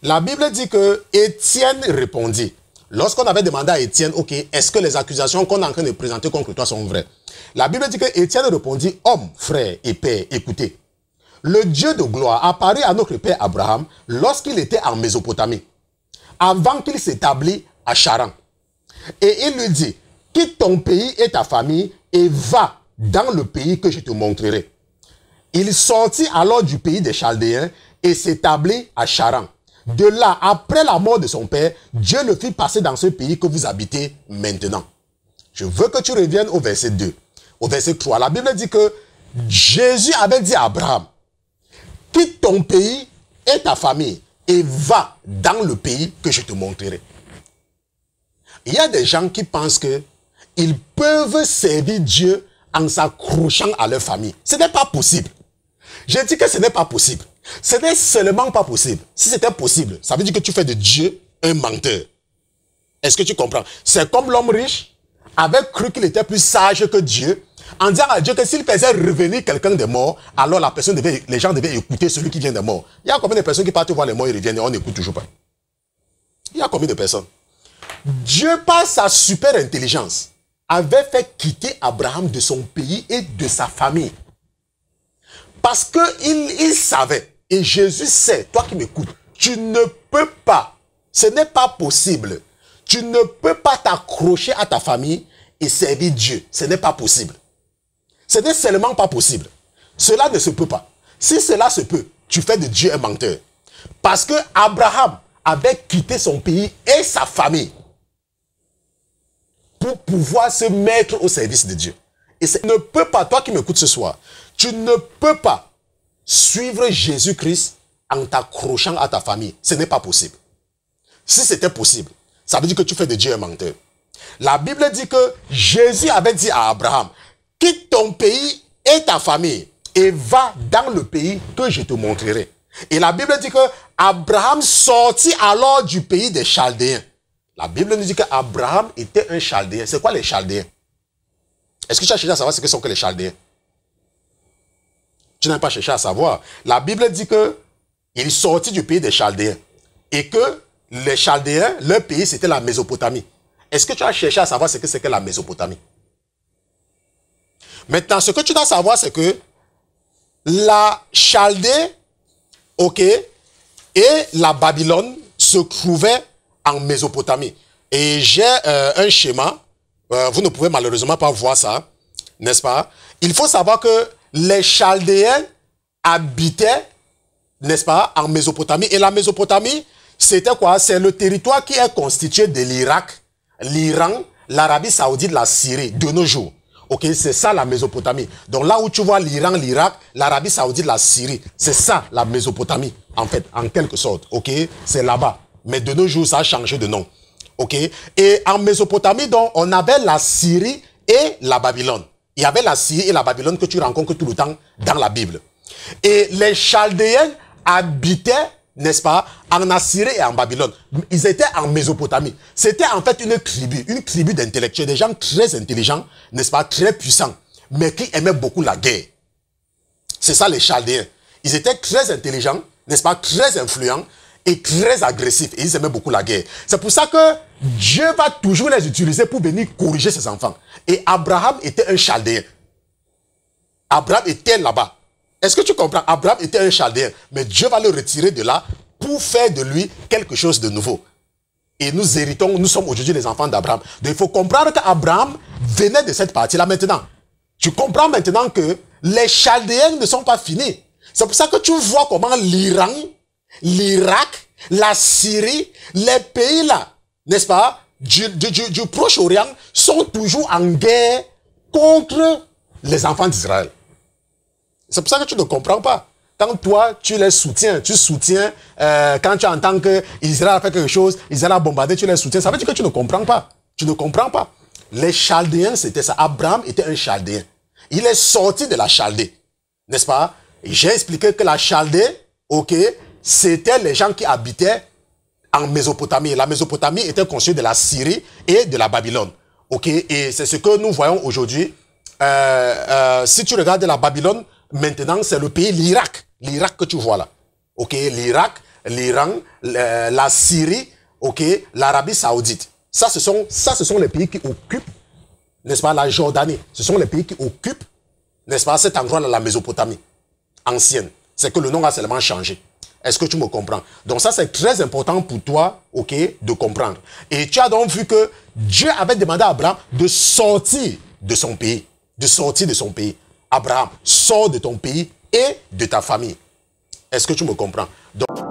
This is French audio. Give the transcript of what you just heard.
La Bible dit que Étienne répondit. Lorsqu'on avait demandé à Étienne, ok, est-ce que les accusations qu'on est en train de présenter contre toi sont vraies? La Bible dit que Étienne répondit, homme, frère et père, écoutez. Le Dieu de gloire apparut à notre père Abraham lorsqu'il était en Mésopotamie, avant qu'il s'établisse à Charan. Et il lui dit, quitte ton pays et ta famille et va dans le pays que je te montrerai. Il sortit alors du pays des Chaldéens et s'établit à Charan. De là, après la mort de son père, Dieu le fit passer dans ce pays que vous habitez maintenant. Je veux que tu reviennes au verset 2. Au verset 3, la Bible dit que Jésus avait dit à Abraham, quitte ton pays et ta famille et va dans le pays que je te montrerai. Il y a des gens qui pensent qu'ils peuvent servir Dieu en s'accrochant à leur famille. Ce n'est pas possible. Je dis que ce n'est pas possible. Ce n'est seulement pas possible. Si c'était possible, ça veut dire que tu fais de Dieu un menteur. Est-ce que tu comprends? C'est comme l'homme riche avait cru qu'il était plus sage que Dieu, en disant à Dieu que s'il faisait revenir quelqu'un de mort, alors les gens devaient écouter celui qui vient de mort. Il y a combien de personnes qui partent voir les morts et reviennent et on n'écoute toujours pas? Il y a combien de personnes? Dieu, par sa super intelligence, avait fait quitter Abraham de son pays et de sa famille. Parce qu'il savait, et Jésus sait, toi qui m'écoutes, tu ne peux pas, ce n'est pas possible, tu ne peux pas t'accrocher à ta famille et servir Dieu. Ce n'est pas possible. Ce n'est seulement pas possible. Cela ne se peut pas. Si cela se peut, tu fais de Dieu un menteur. Parce que Abraham avait quitté son pays et sa famille pour pouvoir se mettre au service de Dieu. Et tu ne peux pas, toi qui m'écoutes ce soir, tu ne peux pas suivre Jésus-Christ en t'accrochant à ta famille. Ce n'est pas possible. Si c'était possible, ça veut dire que tu fais de Dieu un menteur. La Bible dit que Jésus avait dit à Abraham, quitte ton pays et ta famille et va dans le pays que je te montrerai. Et la Bible dit que Abraham sortit alors du pays des Chaldéens. La Bible nous dit qu'Abraham était un Chaldéen. C'est quoi les Chaldéens? Est-ce que tu as cherché à savoir ce que sont que les Chaldéens? Tu n'as pas cherché à savoir. La Bible dit qu'il sortit du pays des Chaldéens et que les Chaldéens, leur pays, c'était la Mésopotamie. Est-ce que tu as cherché à savoir ce que c'est que la Mésopotamie? Maintenant, ce que tu dois savoir, c'est que la Chaldée, ok, et la Babylone se trouvaient en Mésopotamie. Et j'ai un schéma, vous ne pouvez malheureusement pas voir ça, n'est-ce pas? Il faut savoir que les Chaldéens habitaient, n'est-ce pas, en Mésopotamie. Et la Mésopotamie, c'était quoi? C'est le territoire qui est constitué de l'Irak, l'Iran, l'Arabie Saoudite, la Syrie, de nos jours. Ok, c'est ça la Mésopotamie. Donc là où tu vois l'Iran, l'Irak, l'Arabie Saoudite, la Syrie, c'est ça la Mésopotamie, en fait, en quelque sorte. Ok, c'est là-bas. Mais de nos jours, ça a changé de nom. Ok, et en Mésopotamie, donc, on avait la Syrie et la Babylone. Il y avait la Syrie et la Babylone que tu rencontres tout le temps dans la Bible. Et les Chaldéens habitaient, n'est-ce pas, en Assyrie et en Babylone. Ils étaient en Mésopotamie. C'était en fait une tribu d'intellectuels, des gens très intelligents, n'est-ce pas, très puissants, mais qui aimaient beaucoup la guerre. C'est ça les Chaldéens. Ils étaient très intelligents, n'est-ce pas, très influents et très agressifs. Et ils aimaient beaucoup la guerre. C'est pour ça que Dieu va toujours les utiliser pour venir corriger ses enfants. Et Abraham était un Chaldéen. Abraham était là-bas. Est-ce que tu comprends? Abraham était un Chaldéen, mais Dieu va le retirer de là pour faire de lui quelque chose de nouveau. Et nous héritons, nous sommes aujourd'hui les enfants d'Abraham. Donc il faut comprendre qu'Abraham venait de cette partie-là maintenant. Tu comprends maintenant que les Chaldéens ne sont pas finis. C'est pour ça que tu vois comment l'Iran, l'Irak, la Syrie, les pays là, n'est-ce pas, du Proche-Orient sont toujours en guerre contre les enfants d'Israël. C'est pour ça que tu ne comprends pas. Quand toi, tu les soutiens, quand tu entends que Israël a fait quelque chose, Israël a bombardé, tu les soutiens, ça veut dire que tu ne comprends pas. Tu ne comprends pas. Les Chaldéens, c'était ça. Abraham était un Chaldéen. Il est sorti de la Chaldée, n'est-ce pas? J'ai expliqué que la Chaldée, ok, c'était les gens qui habitaient en Mésopotamie. La Mésopotamie était constituée de la Syrie et de la Babylone. Ok, et c'est ce que nous voyons aujourd'hui. Si tu regardes la Babylone, maintenant, c'est le pays, l'Irak. L'Irak que tu vois là. Ok, l'Irak, l'Iran, la Syrie, ok, l'Arabie Saoudite. Ça, ce sont les pays qui occupent, n'est-ce pas, la Jordanie. Ce sont les pays qui occupent, n'est-ce pas, cet endroit-là, la Mésopotamie ancienne. C'est que le nom a seulement changé. Est-ce que tu me comprends? Donc ça, c'est très important pour toi, ok, de comprendre. Et tu as donc vu que Dieu avait demandé à Abraham de sortir de son pays. De sortir de son pays. Abraham, sors de ton pays et de ta famille. Est-ce que tu me comprends? Donc,